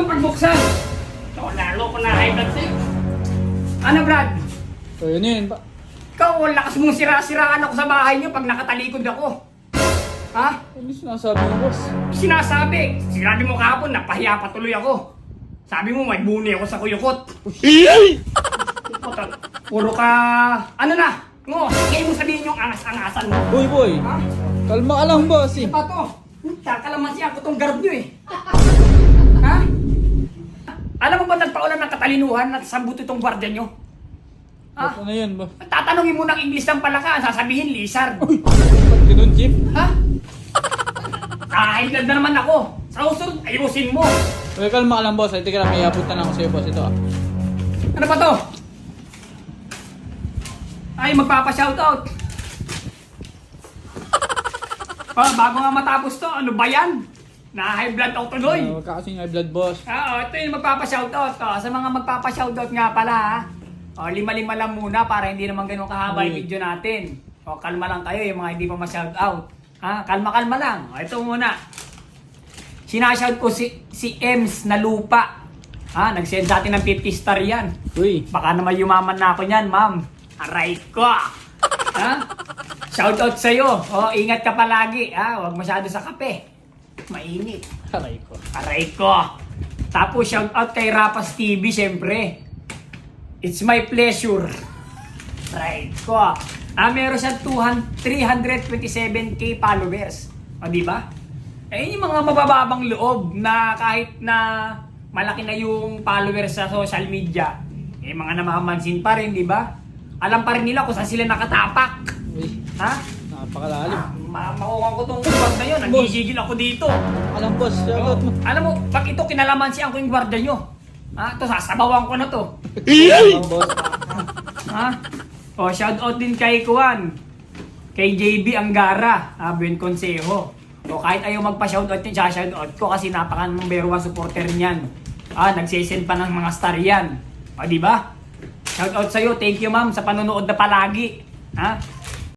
ang pagbuksan. So, lalo ko na high blood sa'yo. Ano, Brad? So, yun. Ikaw, lakas mong sira-siraan ako sa bahay niyo pag nakatalikod ako. Ha? Ano sinasabi mo, boss? Sinasabi. Sinabi mo kahapon, napahiya patuloy ako. Sabi mo, may buni ako sa kuyukot. Puro ka... Ano na? Ngo, ngayon mo sabihin yung angas-angasan mo. Boy, boy. Ha? Kalma ka lang, boss. Ano ba to? Kakalamansi ako tong garb nyo eh. Ha? Alam mo ba nagpaulan ng katalinuhan at sambut itong gwardiya nyo? Ha? Ano yan, ba? Tatanungin mo ng English ng palaka, sasabihin lizard. Uy! Ba't ganun, Chief? Ha? Kahilad na naman ako. Sa usunod, ayusin mo. Uy, kalma ka lang, boss. Ay, teka lang, may abot na lang ako sa'yo, boss. Ito, ah. Ano ba to? Ay, magpapa-shoutout. Bago nga matapos to, ano ba yan? Na-high blood ako tuloy. Magkakasing high blood, boss. Ito yung magpapa-shoutout. Sa mga magpapa-shoutout nga pala, ha? Lima-lima lang muna para hindi naman ganun kahaba yung video natin. Kalma lang kayo yung mga hindi pa ma-shoutout. Kalma-kalma lang. Ito muna. Sinashout ko si Ems na lupa. Nag-send sa atin ng 50 star yan. Uy. Baka naman yumaman na ako niyan, ma'am. Aray ko. Shoutout sa'yo. Ingat ka palagi. Huwag masyado sa kape. Mainit. Aray ko. Aray ko. Tapos shoutout kay Rapas TV, syempre. It's my pleasure. Aray ko. Meron siyang 327k followers. Di ba? Yung mga mabababang loob na kahit na malaki na yung followers sa social media, mga namamansin pa rin, di ba? Alam pa rin nila kung saan sila nakatapak. Uy. Ha? Napakalalim. Makuha ko tong bag na yun. Nagigigil ako dito. Alam, boss. Shoutout mo. Alam mo, pag ito kinalamansihan ko yung gwardiya nyo. Ito, sasabawan ko na to. Alam, boss. Shoutout din kay Kuan. Kay JB Angara. Buen Consejo. Kahit ayaw magpa-shoutout yun, shoutout ko kasi napaka-number 1 supporter niyan. Nagsisend pa ng mga star yan. Di ba? Shoutout sa'yo. Thank you, ma'am, sa panonood na palagi.